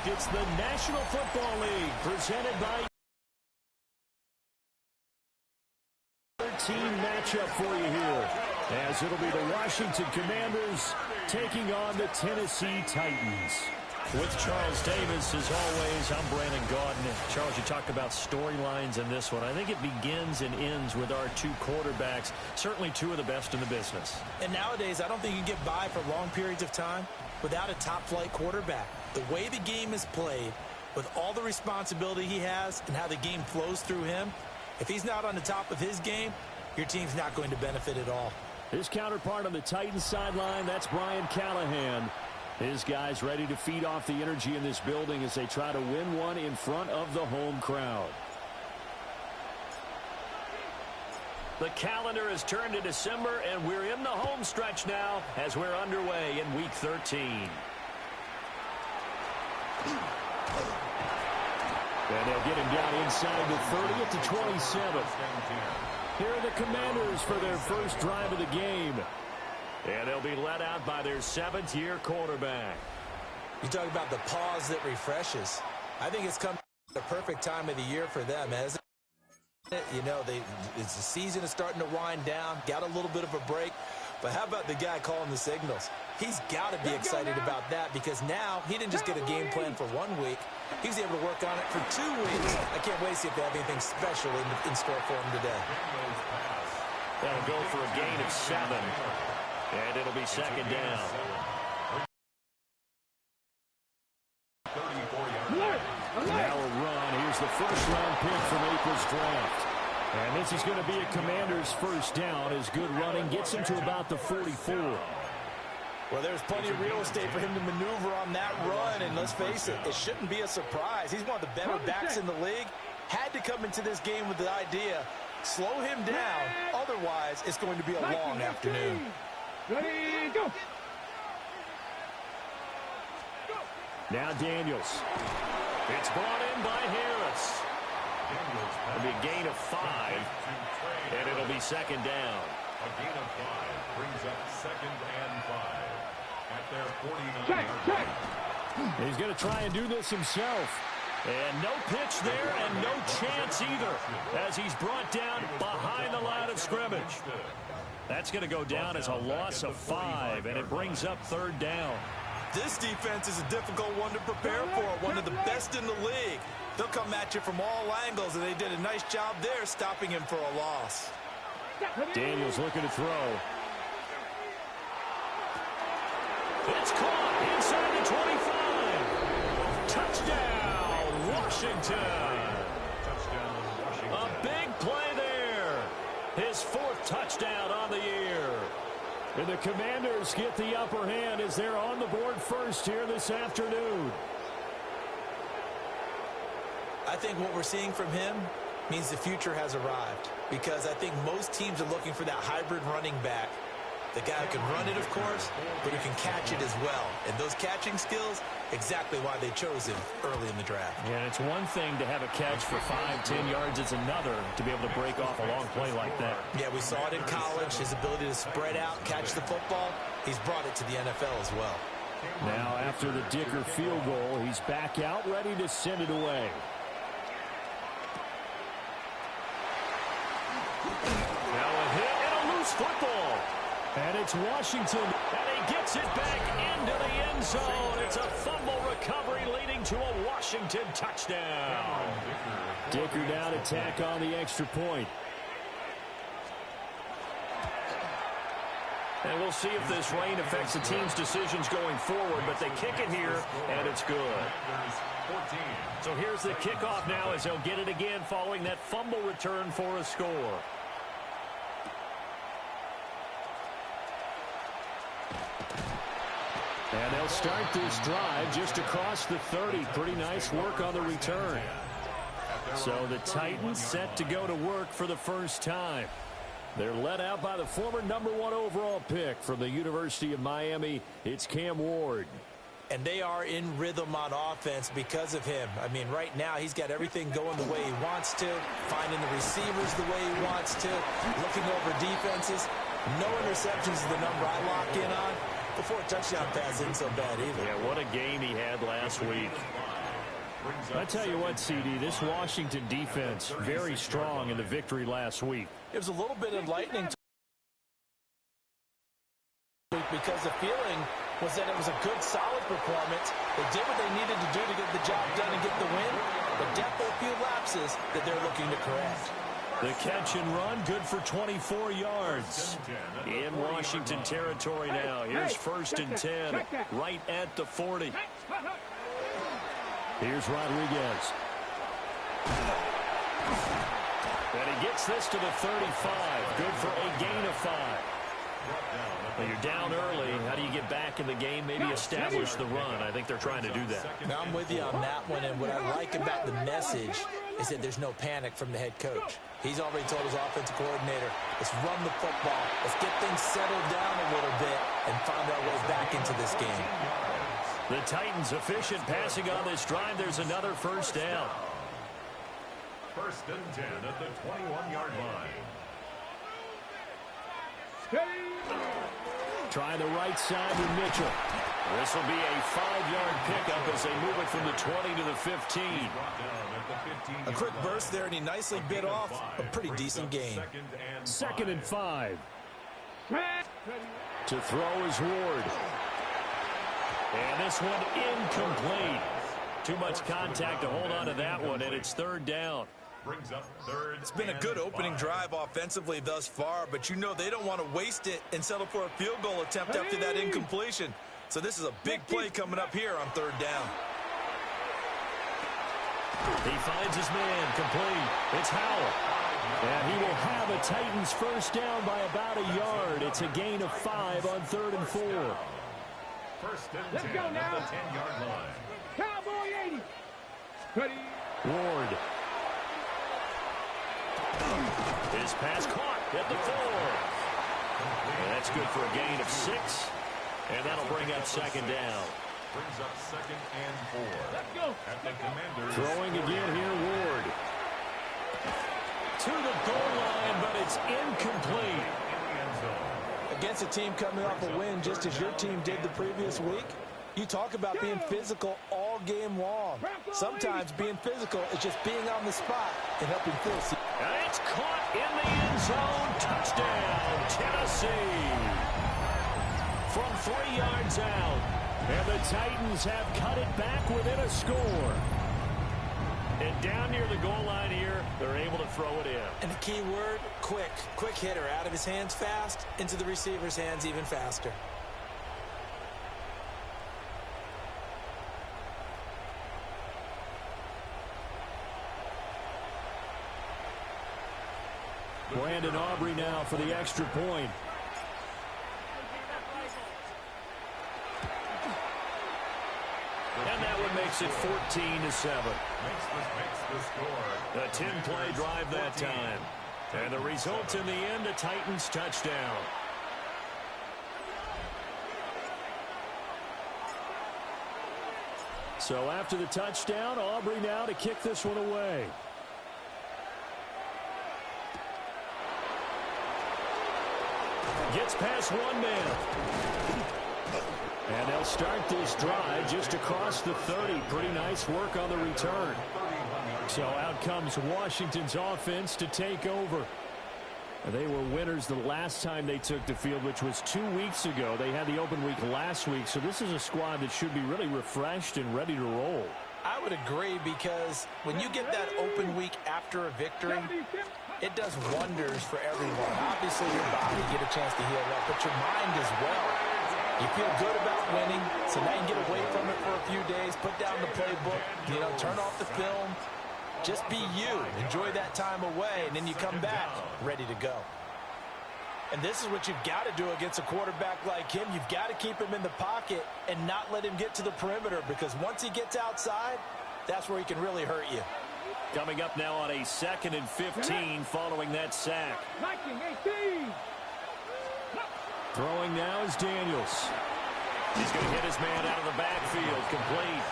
It's the National Football League presented by 13 matchup for you here, as it'll be the Washington Commanders taking on the Tennessee Titans. With Charles Davis, as always, I'm Brandon Gaudin. Charles, you talked about storylines in this one. I think it begins and ends with our two quarterbacks, certainly two of the best in the business. And nowadays, I don't think you can get by for long periods of time without a top-flight quarterback. The way the game is played, with all the responsibility he has and how the game flows through him, if he's not on the top of his game, your team's not going to benefit at all. His counterpart on the Titans sideline, that's Brian Callahan. His guys ready to feed off the energy in this building as they try to win one in front of the home crowd. The calendar has turned to December, and we're in the home stretch now as we're underway in Week 13. And they'll get him down inside the 30 at the 27. Here are the Commanders for their first drive of the game. And they'll be let out by their seventh-year quarterback. You talk about the pause that refreshes. I think it's come the perfect time of the year for them, hasn't it? You know, the season is starting to wind down, got a little bit of a break. But how about the guy calling the signals? He's got to be excited about that because now he didn't just get a game plan for 1 week. He was able to work on it for 2 weeks. I can't wait to see if they have anything special in store for him today. That'll go for a gain of 7. And it'll be second down. Now a run. Here's the first-round pick from April's draft. And this is going to be a Commander's first down as good running gets him to about the 44. Well, there's plenty of real estate for him to maneuver on that run. And let's face it, it shouldn't be a surprise. He's one of the better backs in the league. Had to come into this game with the idea, slow him down. Otherwise, it's going to be a long afternoon. Ready, go. Now Daniels. It's brought in by Harris. It'll be a gain of 5, and it'll be second down. A gain of 5 brings up second and 5 at their 49-yard line. He's going to try and do this himself. And no pitch there and no chance either as he's brought down behind the line of scrimmage. That's going to go down as a loss of 5, and it brings up third down. This defense is a difficult one to prepare for, one of the best in the league. They'll come at you from all angles, and they did a nice job there stopping him for a loss. Daniels looking to throw. It's caught inside the 25. Touchdown, Washington. A big play there. His 4th touchdown on the year. And the Commanders get the upper hand as they're on the board first here this afternoon. I think what we're seeing from him means the future has arrived, because I think most teams are looking for that hybrid running back. The guy who can run it, of course, but who can catch it as well. And those catching skills, exactly why they chose him early in the draft. Yeah, and it's one thing to have a catch for 5, 10 yards. It's another to be able to break off a long play like that. Yeah, we saw it in college, his ability to spread out, catch the football. He's brought it to the NFL as well. Now, after the Dicker field goal, he's back out, ready to send it away. Now a hit and a loose football. And it's Washington, and he gets it back into the end zone. It's a fumble recovery leading to a Washington touchdown. Dicker down to tack on the extra point. And we'll see if this rain affects the team's decisions going forward, but they kick it here, and it's good. So here's the kickoff now as they'll get it again following that fumble return for a score. And they'll start this drive just across the 30. Pretty nice work on the return. So the Titans set to go to work for the first time. They're led out by the former #1 overall pick from the University of Miami. It's Cam Ward. And they are in rhythm on offense because of him. I mean, right now he's got everything going the way he wants to, finding the receivers the way he wants to, looking over defenses. No interceptions is the number I lock in on. Before a touchdown pass isn't so bad either. Yeah, what a game he had last week. I tell you what, CD, this Washington defense, very strong in the victory last week. It was a little bit enlightening because the feeling was that it was a good, solid performance. They did what they needed to do to get the job done and get the win, but definitely a few lapses that they're looking to correct. The catch and run, good for 24 yards. In Washington territory now. Here's 1st and 10, right at the 40. Here's Rodriguez. And he gets this to the 35. Good for a gain of 5. Well, you're down early. How do you get back in the game? Maybe establish the run. I think they're trying to do that. Now, I'm with you on that one, and what I like about the message is that there's no panic from the head coach. He's already told his offensive coordinator, let's run the football. Let's get things settled down a little bit and find our way back into this game. The Titans efficient passing on this drive. There's another 1st down. 1st and 10 at the 21-yard line. Try the right side with Mitchell. This will be a 5-yard pickup as they move it from the 20 to the 15. A quick burst there, and he nicely bit off a pretty decent gain. 2nd and 5. To throw is Ward. And this one incomplete. Too much contact to hold on to that one, and it's 3rd down. It's been a good opening drive offensively thus far, but you know they don't want to waste it and settle for a field goal attempt after that incompletion. So this is a big play coming up here on 3rd down. He finds his man complete. It's Howell. And he will have a Titans 1st down by about a yard. It's a gain of 5 on 3rd and 4. 1st and 10 at the 10-yard line. Cowboy 80. Ready. Ward. His pass caught at the 4. And that's good for a gain of 6. And that'll bring up 2nd down. Brings up 2nd and 4. Let's go. At the Commanders. Throwing again here, Ward. To the goal line, but it's incomplete. In the end zone. Against a team coming off a win just as your team did the previous week, you talk about being physical all game long. Sometimes being physical is just being on the spot and helping Phil. And it's caught in the end zone. Touchdown, Tennessee. From 3 yards out. And the Titans have cut it back within a score. And down near the goal line here, they're able to throw it in. And the key word, quick. Quick hitter. Out of his hands fast, into the receiver's hands even faster. Brandon Aubrey now for the extra point. And that one makes it 14-7. Makes the score. A 10-play drive that time. And the result in the end, a Titans touchdown. So after the touchdown, Aubrey now to kick this one away. Gets past one man. And they'll start this drive just across the 30. Pretty nice work on the return. So out comes Washington's offense to take over. They were winners the last time they took the field, which was 2 weeks ago. They had the open week last week, so this is a squad that should be really refreshed and ready to roll. I would agree, because when you get that open week after a victory, it does wonders for everyone. Obviously, your body, get a chance to heal up, but your mind as well. You feel good about winning, so now you get away from it for a few days, put down the playbook, turn off the film. Just be you. Enjoy that time away, and then you come back ready to go. And this is what you've got to do against a quarterback like him. You've got to keep him in the pocket and not let him get to the perimeter, because once he gets outside, that's where he can really hurt you. Coming up now on a 2nd and 15 following that sack. Throwing now is Daniels. He's going to hit his man out of the backfield. Complete.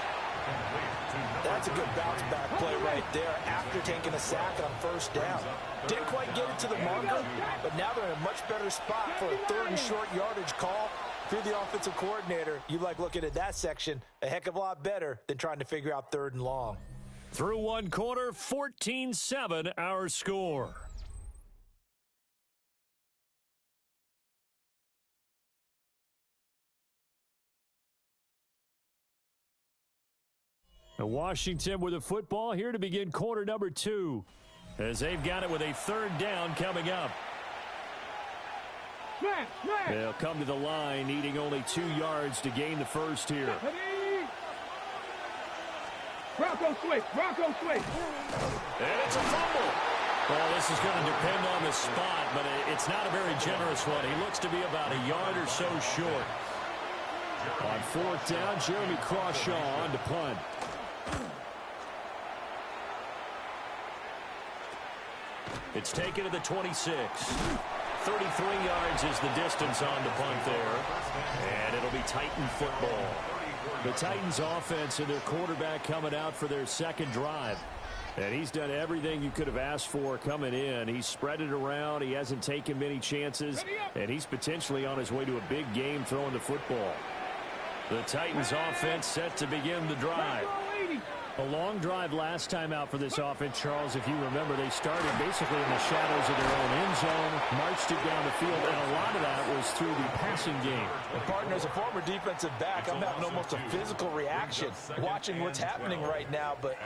That's a good bounce-back play right there after taking a sack on 1st down. Didn't quite get it to the marker, but now they're in a much better spot for a 3rd and short yardage call. If you're the offensive coordinator, you like looking at that section a heck of a lot better than trying to figure out 3rd and long. Through one quarter, 14-7 our score. Washington with the football here to begin quarter number 2, as they've got it with a 3rd down coming up. They'll come to the line, needing only 2 yards to gain the first here. Bronco switch. And it's a fumble. Well, this is going to depend on the spot, but it's not a very generous one. He looks to be about a yard or so short. On 4th down, Jeremy Crawshaw on to punt. It's taken to the 26. 33 yards is the distance on the punt there. And it'll be Titan football. The Titans offense and their quarterback coming out for their 2nd drive. And he's done everything you could have asked for coming in. He's spread it around. He hasn't taken many chances. And he's potentially on his way to a big game throwing the football. The Titans offense set to begin the drive. A long drive last time out for this offense, Charles. If you remember, they started basically in the shadows of their own end zone, marched it down the field, and a lot of that was through the passing game. And partner, as a former defensive back, I'm having almost a physical reaction watching what's happening right now. But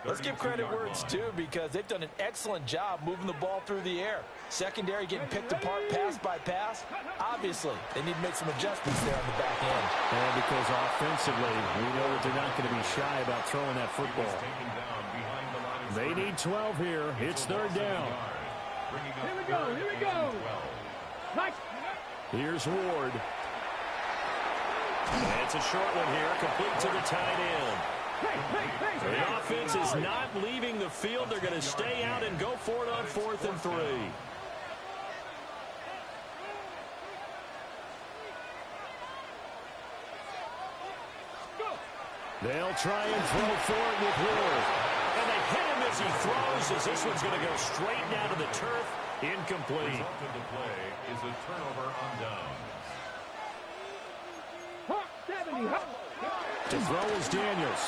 let's give credit where it's due, because they've done an excellent job moving the ball through the air. Secondary getting picked apart pass by pass. Obviously, they need to make some adjustments there on the back end. And because offensively, we know that they're not going to be shy about throwing that football. They need 12 here. It's 3rd down. Here we go. Here's Ward. And it's a short one here, complete to the tight end. The offense is not leaving the field. They're going to stay out and go for it on 4th and 3. They'll try and throw for it with Ward. And they hit him as he throws, as this one's going to go straight down to the turf. Incomplete. The result of the play is a turnover on downs. To throw is Daniels.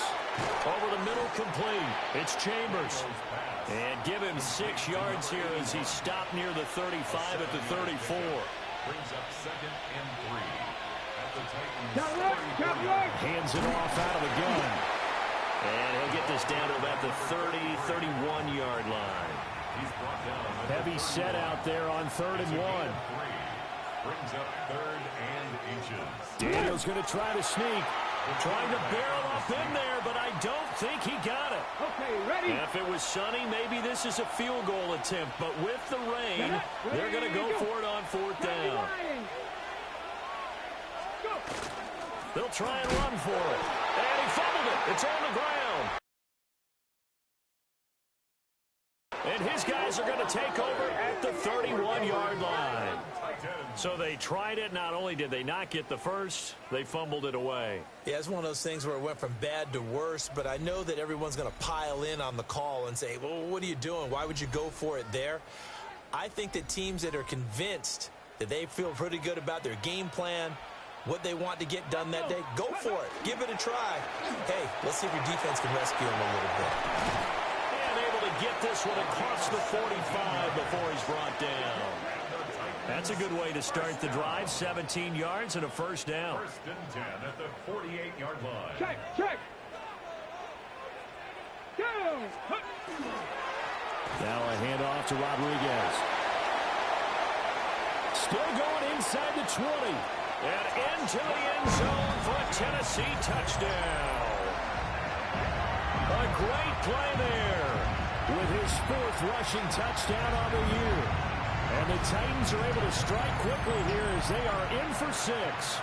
Over the middle, complete. It's Chambers. And give him 6 yards here as he stopped near the 35 at the 34. Brings up 2nd and 3. Hands it off out of the gun. And he'll get this down to about the 30, 31-yard line. Heavy set out there on 3rd and 1. Brings up 3rd and inches. Daniel's going to try to sneak. Trying to barrel up in there, but I don't think he got it. Okay, ready. If it was sunny, maybe this is a field goal attempt. But with the rain, they're going to go for it on 4th down. They'll try and run for it. And he fumbled it. It's on the ground. And his guys are going to take over at the 31-yard line. So they tried it. Not only did they not get the first, they fumbled it away. Yeah, it's one of those things where it went from bad to worse, but I know that everyone's going to pile in on the call and say, well, what are you doing? Why would you go for it there? I think that teams that are convinced that they feel pretty good about their game plan, what they want to get done that day, go for it. Give it a try. Hey, let's see if your defense can rescue them a little bit. And able to get this one across the 45 before he's brought down. That's a good way to start the drive. 17 yards and a first down. 1st and 10 at the 48-yard line. Check. Down. Now a handoff to Rodriguez. Still going inside the 20. And into the end zone for a Tennessee touchdown. A great play there with his 4th rushing touchdown on the year. And the Titans are able to strike quickly here as they are in for 6.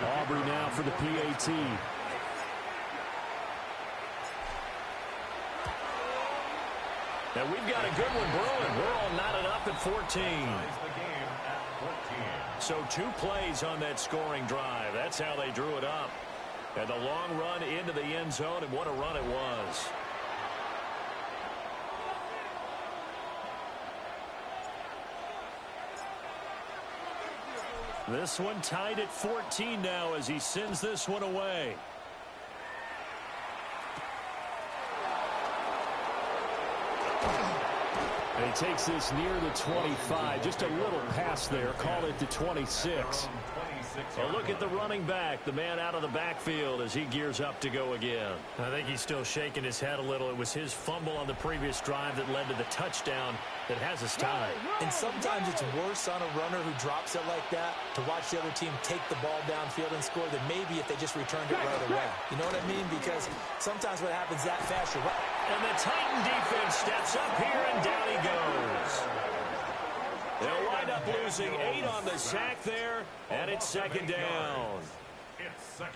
Aubrey now for the PAT. And we've got a good one brewing. We're all knotted up at 14. So 2 plays on that scoring drive. That's how they drew it up. And the long run into the end zone, and what a run it was. This one tied at 14 now as he sends this one away. And he takes this near the 25. Just a little pass there. Call it the 26. Well, look at the running back, the man out of the backfield as he gears up to go again. I think he's still shaking his head a little. It was his fumble on the previous drive that led to the touchdown that has us tied. And sometimes it's worse on a runner who drops it like that to watch the other team take the ball downfield and score than maybe if they just returned it right away. You know what I mean? Because sometimes what happens that fast, you're right. And the Titan defense steps up here, and down he goes. They'll wind up losing 8 on the sack there, and it's second down.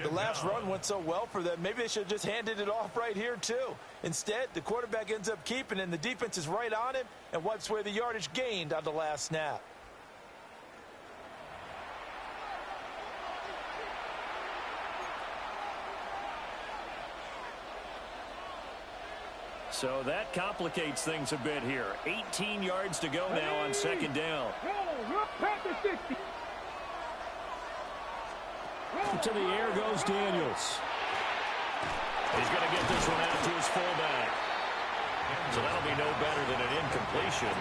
The last run went so well for them, maybe they should have just handed it off right here, too. Instead, the quarterback ends up keeping it, and the defense is right on him and wipes away the yardage gained on the last snap. So that complicates things a bit here. 18 yards to go now on second down. To the air goes Daniels. He's going to get this one out to his fullback. So that'll be no better than an incompletion.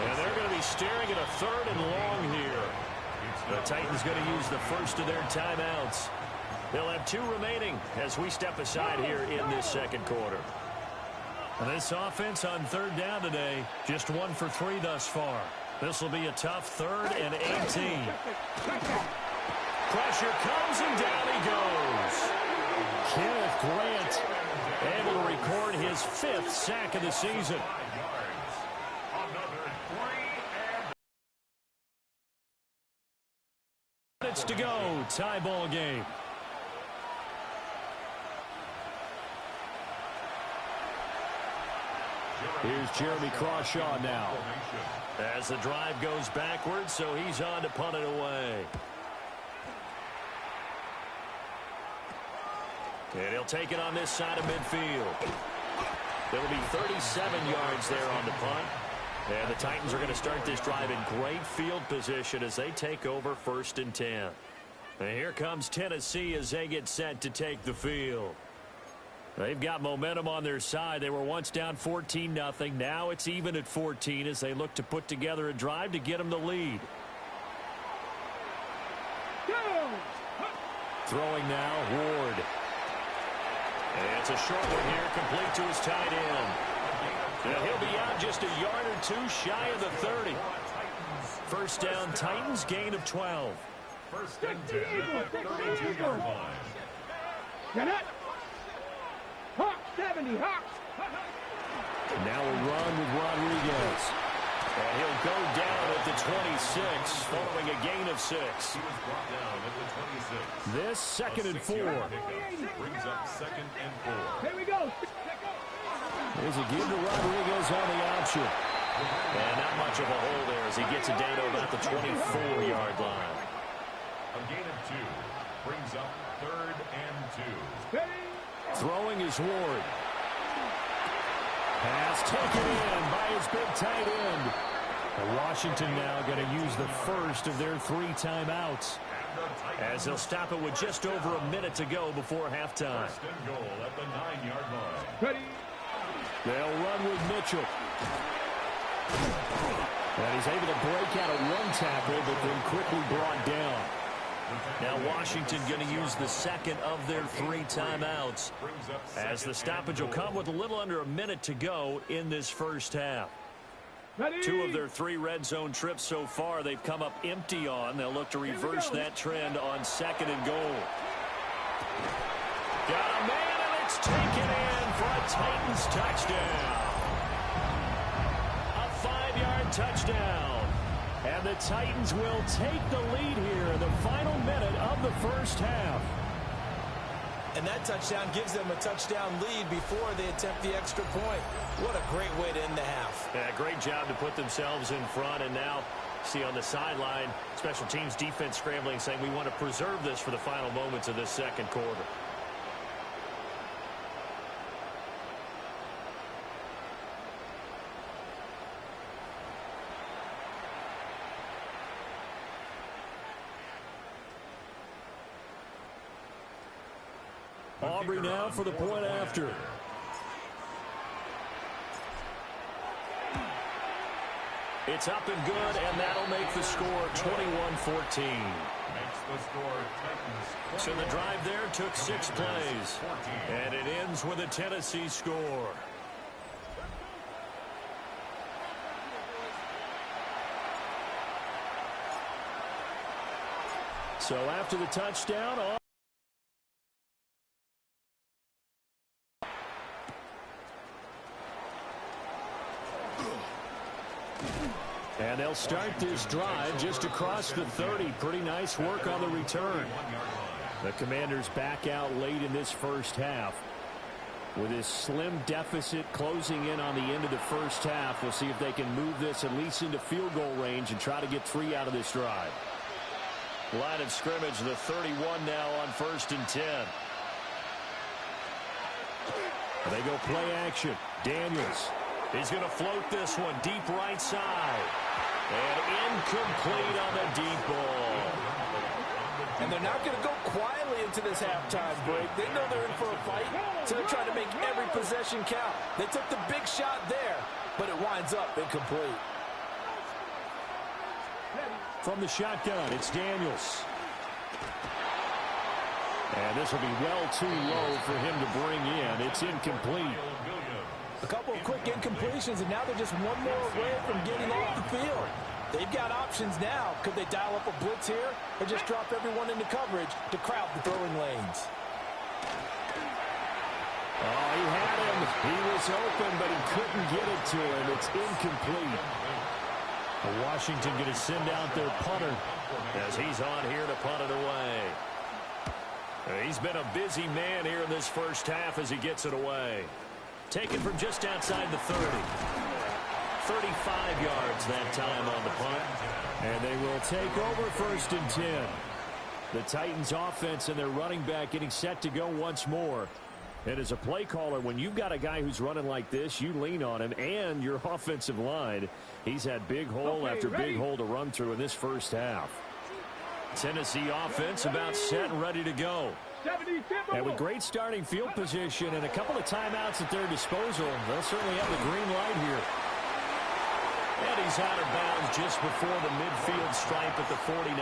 And they're going to be staring at a third and long here. The Titans going to use the first of their timeouts. They'll have 2 remaining as we step aside here in this second quarter. This offense on third down today, just 1 for 3 thus far. This will be a tough 3rd and 18. Pressure comes, and down he goes. Kenneth Grant able to record his 5th sack of the season. Minutes to go, tie ball game. Here's Jeremy Crawshaw now. As the drive goes backwards, so he's on to punt it away. And he'll take it on this side of midfield. There will be 37 yards there on the punt. And the Titans are going to start this drive in great field position as they take over 1st and 10. And here comes Tennessee as they get set to take the field. They've got momentum on their side. They were once down 14-0. Now it's even at 14 as they look to put together a drive to get them the lead. Throwing now, Ward. And it's a short one here, complete to his tight end. And he'll be out just a yard or 2 shy of the 30. First down, Titans, gain of 12. 1st and 10 at the 32-yard line. Get it! Hawk 70, Hawks! Now a run with Rodriguez. And he'll go down at the 26, following a gain of 6. He was brought down at the 26. This 2nd and 4. Brings up 2nd and 4. Here we go. There's a give to Rodriguez on the option. And not much of a hole there as he gets it down to about the 24-yard line. A gain of 2. Brings up 3rd and 2. Throwing is Ward. Pass taken in by his big tight end. And Washington now going to use the first of their 3 timeouts, as they'll stop it with just over a minute to go before halftime. 1st and goal at the 9-yard line. Ready. They'll run with Mitchell. And he's able to break out at 1 tackle, but then quickly brought down. Now Washington going to use the 2nd of their 3 timeouts, as the stoppage will come with a little under a minute to go in this first half. 2 of their 3 red zone trips so far they've come up empty on. They'll look to reverse that trend on 2nd and goal. Got a man, and it's taken in for a Titans touchdown. A 5-yard touchdown. And the Titans will take the lead here in the final minute of the first half. And that touchdown gives them a touchdown lead before they attempt the extra point. What a great way to end the half. Yeah, great job to put themselves in front. And now, see on the sideline, special teams defense scrambling, saying we want to preserve this for the final moments of this second quarter. Aubrey now for the point after. It's up and good, and that'll make the score 21-14. So the drive there took 6 plays, and it ends with a Tennessee score. So after the touchdown, and they'll start this drive just across the 30. Pretty nice work on the return. The Commanders back out late in this first half. With this slim deficit closing in on the end of the first half, we'll see if they can move this at least into field goal range and try to get 3 out of this drive. Line of scrimmage, the 31 now on 1st and 10. They go play action. Daniels. He's going to float this one deep right side. And incomplete on the deep ball. And they're not going to go quietly into this halftime break. They know they're in for a fight, so they're trying to make every possession count. They took the big shot there, but it winds up incomplete. From the shotgun, it's Daniels. And this will be well too low for him to bring in. It's incomplete. A couple of quick incompletions, and now they're just one more away from getting off the field. They've got options now. Could they dial up a blitz here or just drop everyone into coverage to crowd the throwing lanes? Oh, he had him. He was open, but he couldn't get it to him. It's incomplete. Washington going to send out their punter as he's on here to punt it away. He's been a busy man here in this first half as he gets it away. Taken from just outside the 30. 35 yards that time on the punt. And they will take over 1st and 10. The Titans offense and their running back getting set to go once more. And as a play caller, when you've got a guy who's running like this, you lean on him and your offensive line. He's had big hole after big hole to run through in this first half. Tennessee offense about set and ready to go. And with great starting field position and a couple of timeouts at their disposal, they'll certainly have the green light here. And he's out of bounds just before the midfield stripe at the 49.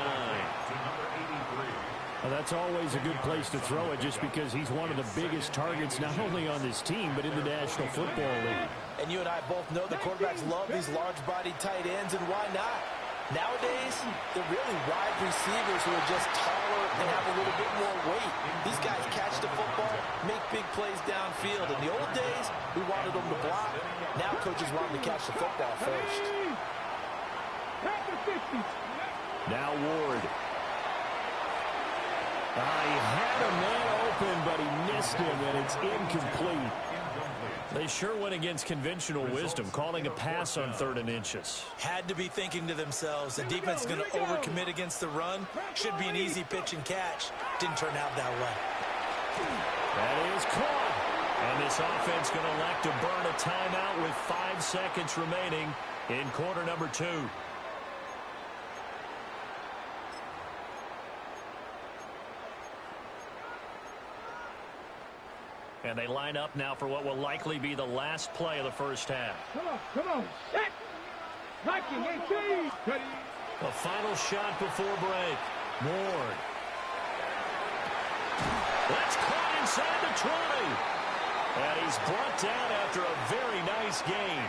Well, that's always a good place to throw it just because he's one of the biggest targets not only on this team but in the National Football League. And you and I both know the quarterbacks love these large-bodied tight ends, and why not? Nowadays, they're really wide receivers who are just taller and have a little bit more weight. These guys catch the football, make big plays downfield. In the old days, we wanted them to block. Now coaches want them to catch the football first. Now Ward. He had a man open, but he missed him, and it's incomplete. They sure went against conventional wisdom, calling a pass on 3rd and inches. Had to be thinking to themselves, the defense is going to overcommit against the run. Should be an easy pitch and catch. Didn't turn out that way. That is caught. And this offense going to elect to burn a timeout with 5 seconds remaining in quarter number 2. And they line up now for what will likely be the last play of the first half. Come on, set! Knocking 18! A final shot before break. Ward. That's caught inside the 20. And he's brought down after a very nice gain.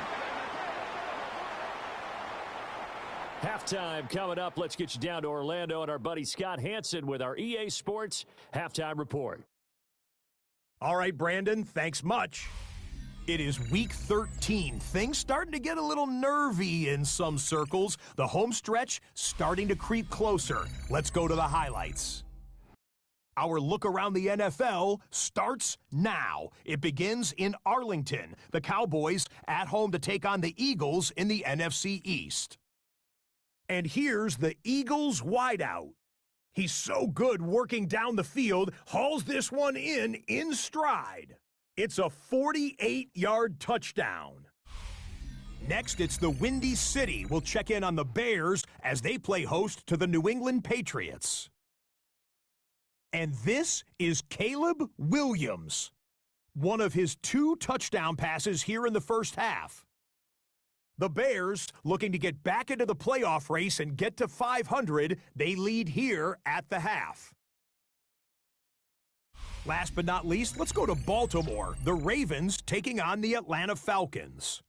Halftime coming up. Let's get you down to Orlando and our buddy Scott Hansen with our EA Sports Halftime Report. All right, Brandon, thanks much. It is week 13. Things starting to get a little nervy in some circles. The home stretch starting to creep closer. Let's go to the highlights. Our look around the NFL starts now. It begins in Arlington. The Cowboys at home to take on the Eagles in the NFC East. And here's the Eagles wideout. He's so good working down the field, hauls this one in stride. It's a 48-yard touchdown. Next, it's the Windy City. We'll check in on the Bears as they play host to the New England Patriots. And this is Caleb Williams. One of his 2 touchdown passes here in the first half. The Bears, looking to get back into the playoff race and get to 500, they lead here at the half. Last but not least, let's go to Baltimore. The Ravens taking on the Atlanta Falcons.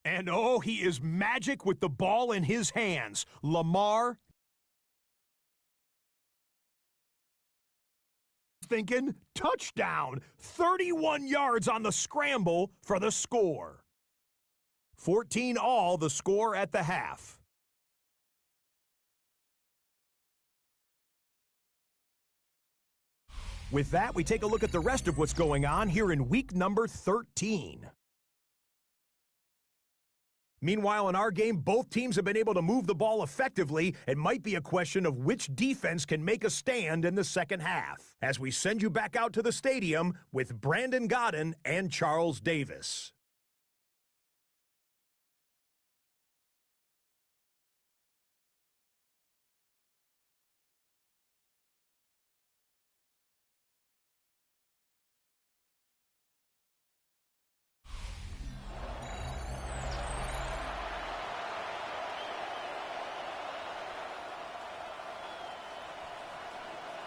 And oh, he is magic with the ball in his hands. Lamar thinking touchdown. 31 yards on the scramble for the score. 14-all the score at the half. With that, we take a look at the rest of what's going on here in week number 13. Meanwhile, in our game, both teams have been able to move the ball effectively. It might be a question of which defense can make a stand in the second half. As we send you back out to the stadium with Brandon Godden and Charles Davis.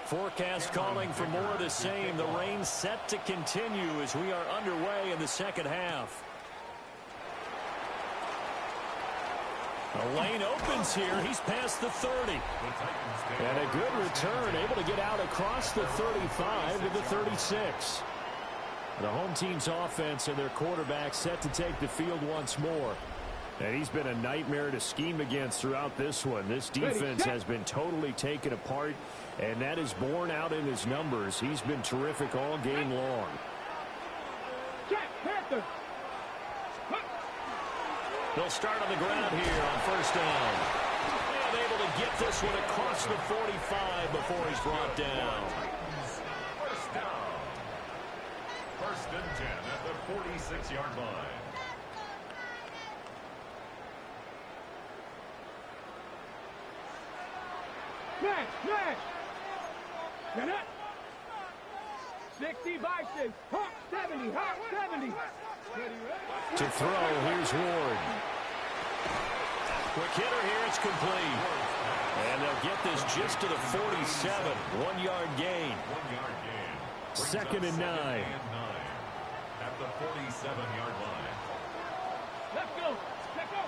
Forecast calling for more of the same. The rain set to continue as we are underway in the second half. The lane opens here. He's past the 30. And a good return, able to get out across the 35 to the 36. The home team's offense and their quarterback set to take the field once more. And he's been a nightmare to scheme against throughout this one. This defense has been totally taken apart, and that is borne out in his numbers. He's been terrific all game long. They'll start on the ground here on first down. And able to get this one across the 45 before he's brought down. First down. First and 10 at the 46-yard line. Smash! Get it! 60 Bison. Hawk 70. Hawk 70. To throw, here's Ward. Quick hitter here, it's complete. And they'll get this just to the 47. 1-yard gain. 1-yard gain. Second and 9. At the 47-yard line. Let's go. Let's go.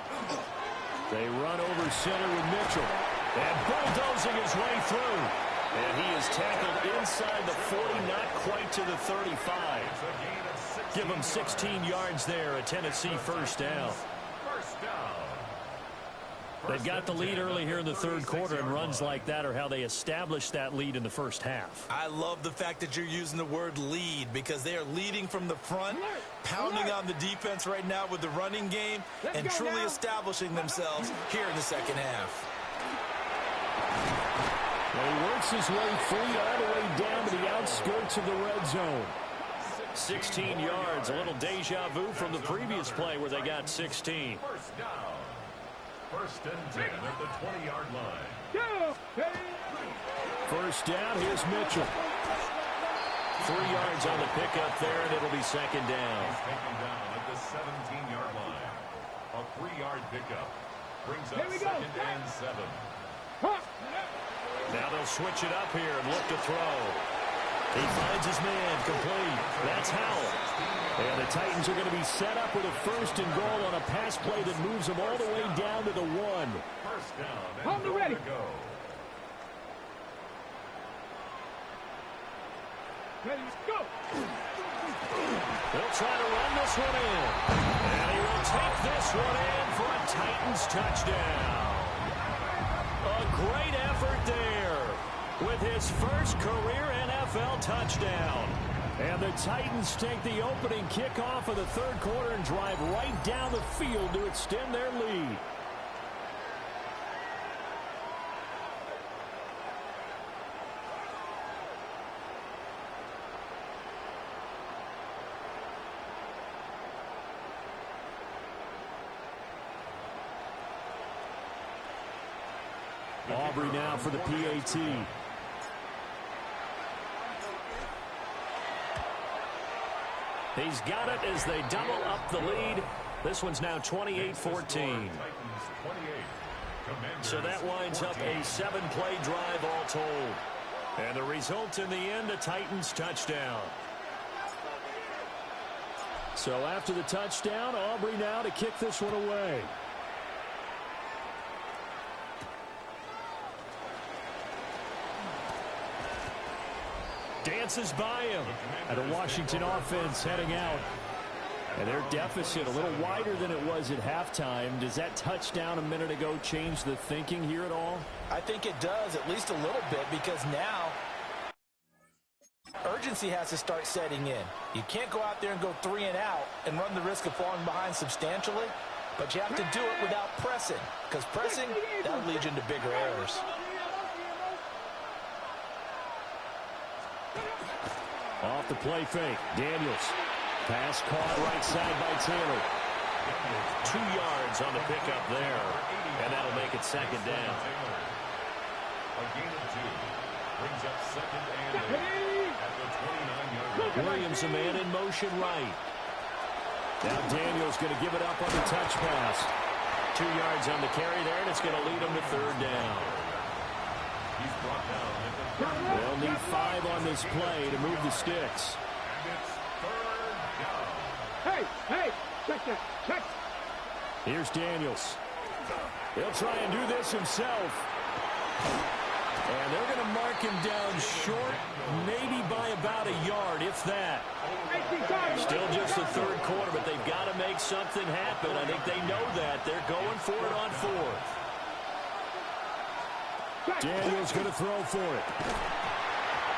They run over center with Mitchell. And bulldozing his way through. And he is tackled inside the 40, not quite to the 35. Give him 16 yards there, a Tennessee first down. First down. They've got the lead early here in the third quarter, and runs like that are how they established that lead in the first half. I love the fact that you're using the word lead because they are leading from the front, pounding on the defense right now with the running game, and truly establishing themselves here in the second half. Well, he works his way free all the way down to the outskirts of the red zone. 16 yards, a little deja vu from the previous play where they got 16. First down. First and 10 at the 20-yard line. First down, here's Mitchell. 3 yards on the pickup there, and it'll be second down. He's taken down at the 17-yard line. A 3-yard pickup brings up second and 7. Now they'll switch it up here and look to throw. He finds his man, complete. That's Howell. And the Titans are going to be set up with a first and goal on a pass play that moves them all the way down to the 1. First down and ready. to go. Ready, go. They'll try to run this one in. And he will take this one in for a Titans touchdown. A great effort there with his first career NFL touchdown. And the Titans take the opening kickoff of the third quarter and drive right down the field to extend their lead. Aubrey now for the PAT. He's got it as they double up the lead. This one's now 28-14. So that winds up a 7-play drive all told. And the result in the end, a Titans touchdown. So after the touchdown, Aubrey now to kick this one away. Dances by him. And the Washington offense heading out. And their deficit a little wider than it was at halftime. Does that touchdown a minute ago change the thinking here at all? I think it does, at least a little bit, because now urgency has to start setting in. You can't go out there and go 3 and out and run the risk of falling behind substantially, but you have to do it without pressing, because pressing, that'll lead you into bigger errors. Off the play fake, Daniels. Pass caught right side by Taylor. 2 yards on the pickup there, and that'll make it second down. A gain of 2 brings up second and 8 at the 29-yard line. Williams a man in motion right. Now Daniels going to give it up on the touch pass. 2 yards on the carry there, and it's going to lead him to third down. He's brought down at the 30. They'll need 5 on this play to move the sticks. And it's third down. Hey, check that, check. Here's Daniels. He'll try and do this himself. And they're going to mark him down short, maybe by about a yard, if that. Still just the third quarter, but they've got to make something happen. I think they know that. They're going for it on fourth. Daniels going to throw for it.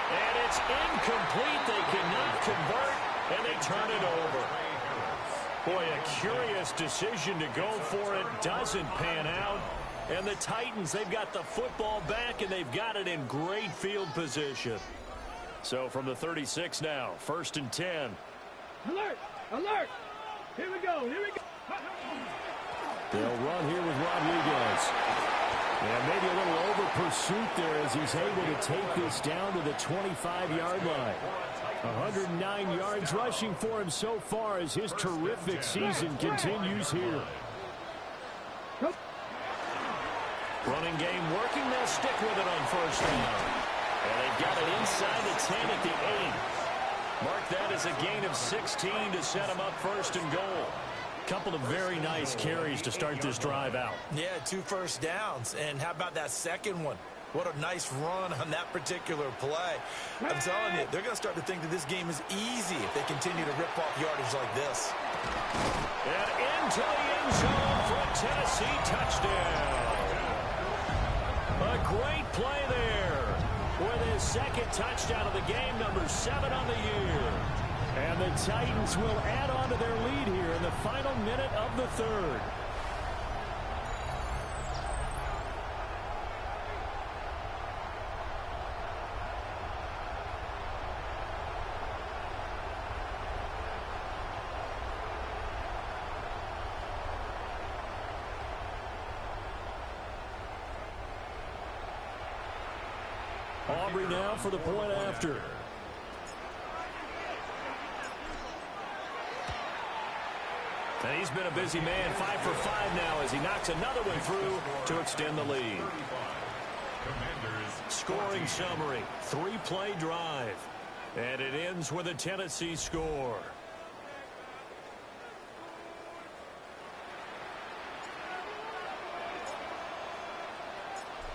And it's incomplete. They cannot convert, and they turn it over. Boy, a curious decision to go for it. Doesn't pan out. And the Titans, they've got the football back, and they've got it in great field position. So from the 36 now, 1st and 10. Alert, alert. Here we go, here we go. They'll run here with Rodriguez. And maybe a little over pursuit there as he's able to take this down to the 25-yard line. 109 yards rushing for him so far as his terrific season continues here. Running game working. They'll stick with it on first down. And they've got it inside the 10 at the 8. Mark that as a gain of 16 to set them up 1st and goal. Couple of very nice carries to start this drive out. Yeah, 2 first downs. And how about that second one? What a nice run on that particular play. I'm telling you, they're going to start to think that this game is easy if they continue to rip off yardage like this. And into the end zone for a Tennessee touchdown. A great play there with his second touchdown of the game, number 7 on the year. And the Titans will add on to their lead here in the final minute of the third. Aubrey now for the point after. And he's been a busy man, 5 for 5 now as he knocks another one through to extend the lead. Scoring summary, 3-play drive. And it ends with a Tennessee score.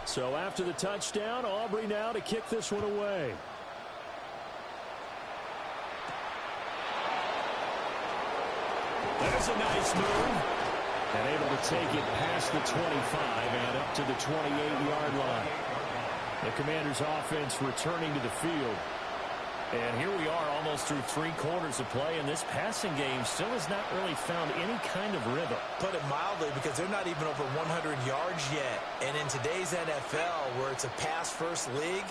So after the touchdown, Aubrey now to kick this one away. There's a nice move. And able to take it past the 25 and up to the 28-yard line. The Commanders' offense returning to the field. And here we are almost through 3 quarters of play, and this passing game still has not really found any kind of rhythm. Put it mildly, because they're not even over 100 yards yet. And in today's NFL, where it's a pass-first league,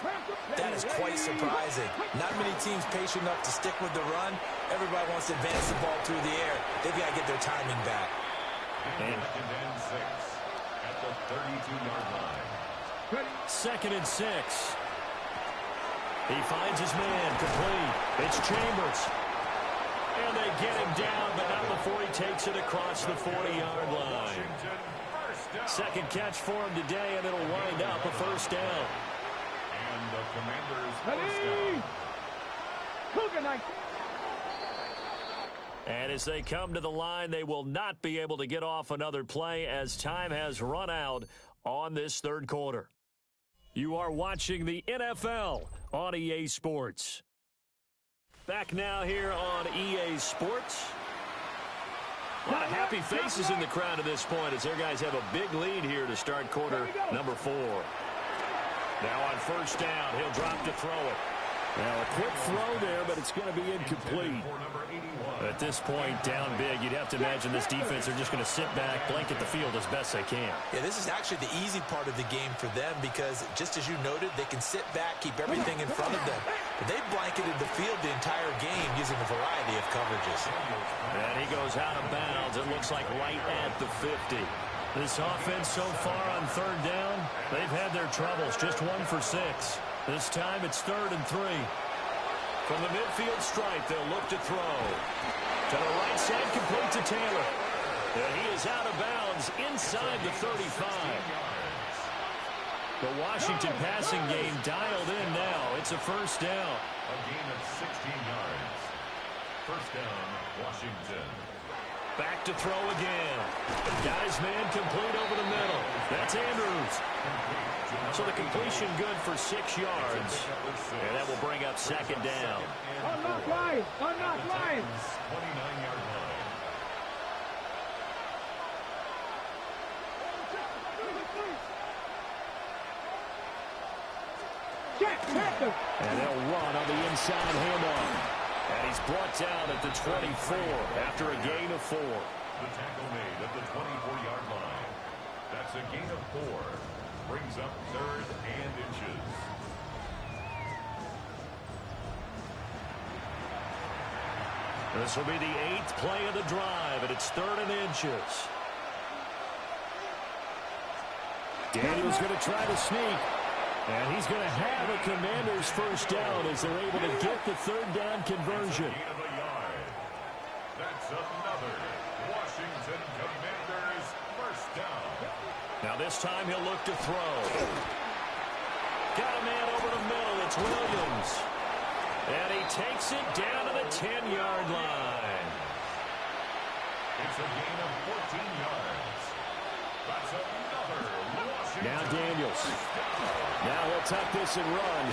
that is quite surprising. Not many teams patient enough to stick with the run. Everybody wants to advance the ball through the air. They've got to get their timing back. And 6 at the 32-yard line. 2nd and 6. He finds his man complete. It's Chambers. And they get him down, but not before he takes it across the 40-yard line. Second catch for him today, and it'll wind up a first down. And the Commanders first down. Cougar night. And as they come to the line, they will not be able to get off another play as time has run out on this third quarter. You are watching the NFL on EA Sports. Back now here on EA Sports. A lot of happy faces in the crowd at this point as their guys have a big lead here to start quarter number 4. Now on first down, he'll drop to throw it. Now a quick throw there, but it's going to be incomplete. At this point, down big, you'd have to imagine this defense are just going to sit back, blanket the field as best they can. Yeah, this is actually the easy part of the game for them because, just as you noted, they can sit back, keep everything in front of them. But they've blanketed the field the entire game using a variety of coverages. And he goes out of bounds. It looks like right at the 50. This offense so far on third down, they've had their troubles. Just 1 for 6. This time it's 3rd and 3. From the midfield stripe, they'll look to throw. To the right side, complete to Taylor. And he is out of bounds inside the 35. The Washington passing game dialed in now. It's a first down. A gain of 16 yards. First down, Washington. Back to throw again. Guy's man complete over the middle. That's Andrews. So the completion good for 6 yards. And that will bring up second down. Unlock line. Unlock line. 29-yard line. Check them. And they'll run on the inside handoff. And he's brought down at the 24 after a gain of 4. The tackle made at the 24-yard line. That's a gain of 4. Brings up 3rd and inches. This will be the 8th play of the drive, and it's 3rd and inches. Daniel's going to try to sneak. And he's going to have a Commanders first down as they're able to get the 3rd down conversion. Gain of a yard. That's another Washington Commanders first down. Now this time he'll look to throw. Got a man over the middle. It's Williams. And he takes it down to the 10-yard line. It's a gain of 14 yards. That's another Washington. Now Daniels. Now he'll tuck this and run.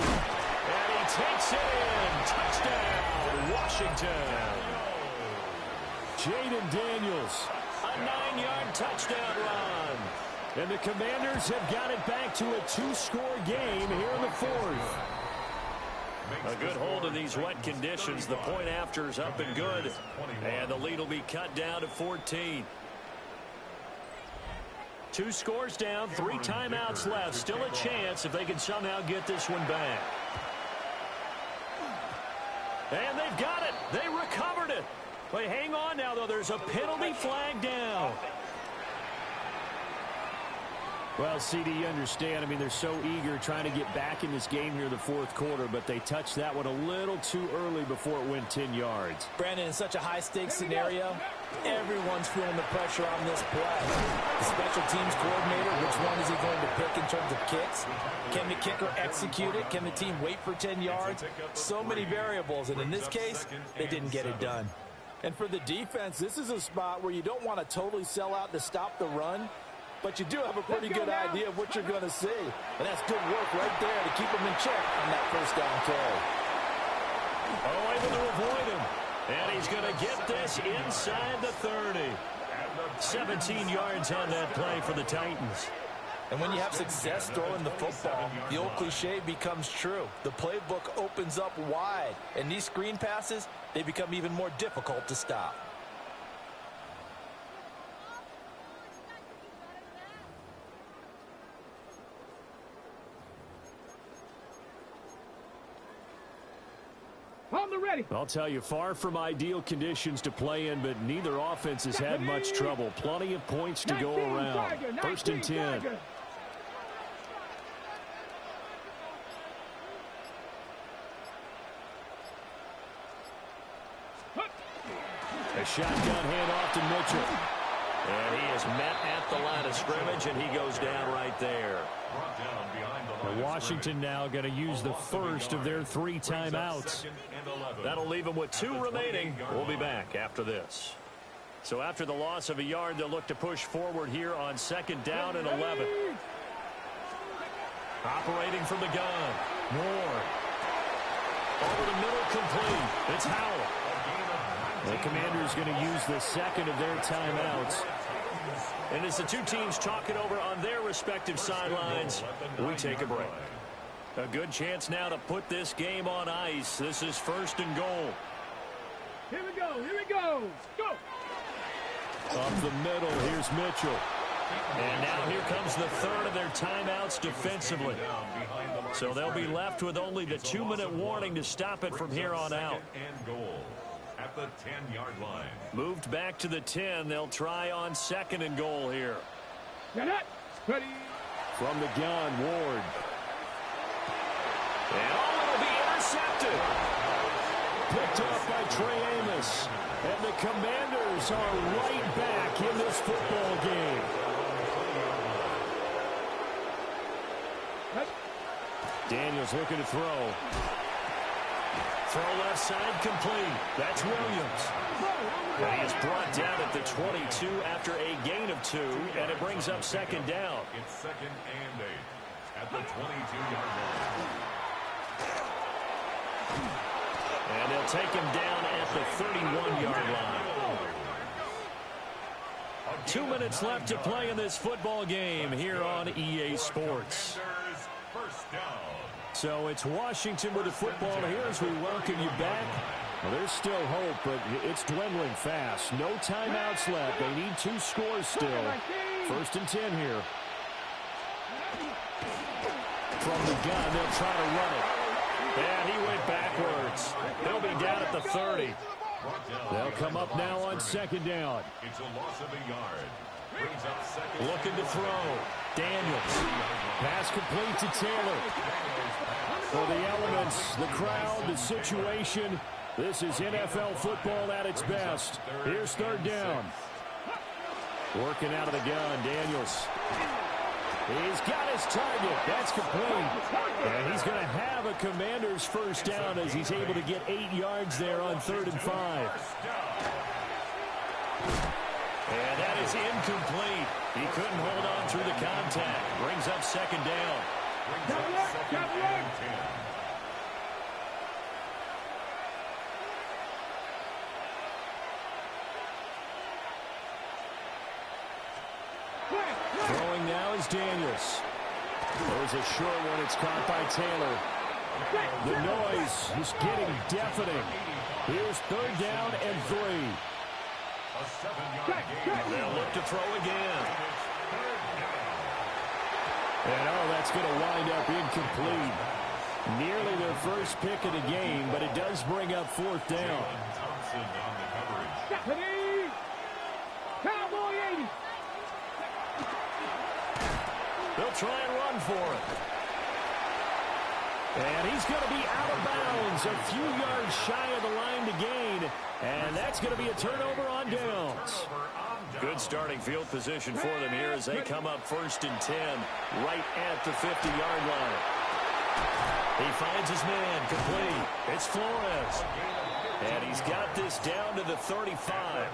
And he takes it in. Touchdown, Washington. Jaden Daniels. A 9-yard touchdown run. And the Commanders have got it back to a 2-score game here in the 4th. A good hold in these wet conditions. The point after is up and good. And the lead will be cut down to 14. 2 scores down, 3 timeouts left. Still a chance if they can somehow get this one back. And they've got it. They recovered it. Wait, hang on now, though. There's a penalty flag down. Well, CD, you understand. I mean, they're so eager trying to get back in this game here in the 4th quarter, but they touched that one a little too early before it went 10 yards. Brandon, in such a high-stakes scenario, everyone's feeling the pressure on this play. The special teams coordinator, which one is he going to pick in terms of kicks? Can the kicker execute it? Can the team wait for 10 yards? So many variables, and in this case, they didn't get it done. And for the defense, this is a spot where you don't want to totally sell out to stop the run, but you do have a pretty good idea of what you're going to see. And that's good work right there to keep them in check on that first down carry. Oh, able to avoid him. And he's going to get this inside the 30. 17 yards on that play for the Titans. And when you have success throwing the football, the old cliche becomes true. The playbook opens up wide. And these screen passes, they become even more difficult to stop. On the ready. I'll tell you, far from ideal conditions to play in, but neither offense has had much trouble. Plenty of points to go around. First and 10. A shotgun handoff to Mitchell. And he is met at the line of scrimmage, and he goes down right there. Now Washington now going to use the first of their 3 timeouts. That'll leave them with 2 remaining. We'll be back after this. So after the loss of a yard, they'll look to push forward here on 2nd down and 11. Operating from the gun. Ward. Over the middle, complete. It's Howell. The Commanders going to use the 2nd of their timeouts. And as the 2 teams talk it over on their respective sidelines, we take a break. A good chance now to put this game on ice. This is 1st and goal. Here we go. Here we go. Go. Up the middle, here's Mitchell. And now here comes the 3rd of their timeouts defensively. So they'll be left with only the 2-minute warning to stop it from here on out. And goal at the 10-yard line. Moved back to the 10. They'll try on 2nd and goal here. Ready. From the gun, Ward. And it'll be intercepted. Picked off by Trey Amos. And the Commanders are right back in this football game. Daniels looking to throw. Throw left side complete. That's Williams. And he is brought down at the 22 after a gain of 2, and it brings up 2nd down. It's 2nd and 8 at the 22-yard line. And they'll take him down at the 31-yard line. 2 minutes left to play in this football game here on EA Sports. First down. So it's Washington with the football here as we welcome you back. Well, there's still hope, but it's dwindling fast. No timeouts left. They need 2 scores still. 1st and 10 here. From the gun, they'll try to run it. And he went backwards. They'll be down at the 30. They'll come up now on 2nd down. It's a loss of a yard. Brings up 2nd. Looking to throw. Daniels. Pass complete to Taylor. For the elements, the crowd, the situation, this is NFL football at its best. Here's 3rd down. Working out of the gun, Daniels. He's got his target. That's complete. And he's going to have a Commander's 1st down as he's able to get 8 yards there on 3rd and 5. And that is incomplete. He couldn't hold on through the contact. Brings up 2nd down. Throwing now is Daniels. There's a short one. It's caught by Taylor. The noise is getting deafening. Here's 3rd down and 3. They'll look to throw again. And that's going to wind up incomplete. Nearly their first pick of the game, but it does bring up 4th down. Cowboy 80. They'll try and run for it. And he's going to be out of bounds, a few yards shy of the line to gain. And that's going to be a turnover on downs. Good starting field position for them here as they come up 1st and 10, right at the 50-yard line. He finds his man, complete. It's Flores. And he's got this down to the 35.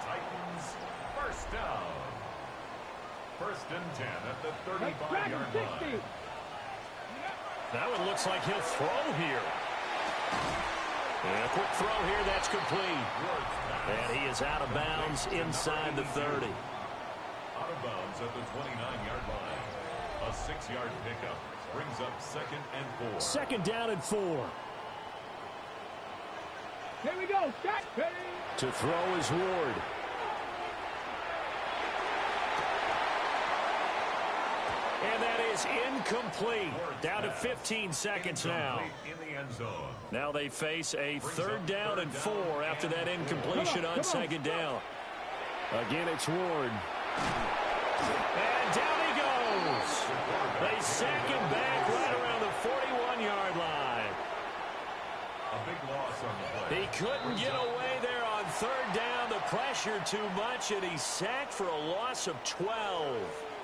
First down. 1st and 10 at the 35-yard line. That one looks like he'll throw here. And a quick throw here, that's complete. And he is out of bounds inside the 30. Out of bounds at the 29-yard line. A 6-yard pickup brings up 2nd and 4. 2nd down and 4. Here we go. Shot. Ready. To throw is Ward. And that is incomplete. Down to 15 seconds now. Now they face a 3rd down and 4 after that incompletion on 2nd down. Again, it's Ward. And down he goes. They sack him back right around the 41-yard line. A big loss on the play. He couldn't get away there on 3rd down. The pressure pressure too much, and he's sacked for a loss of 12.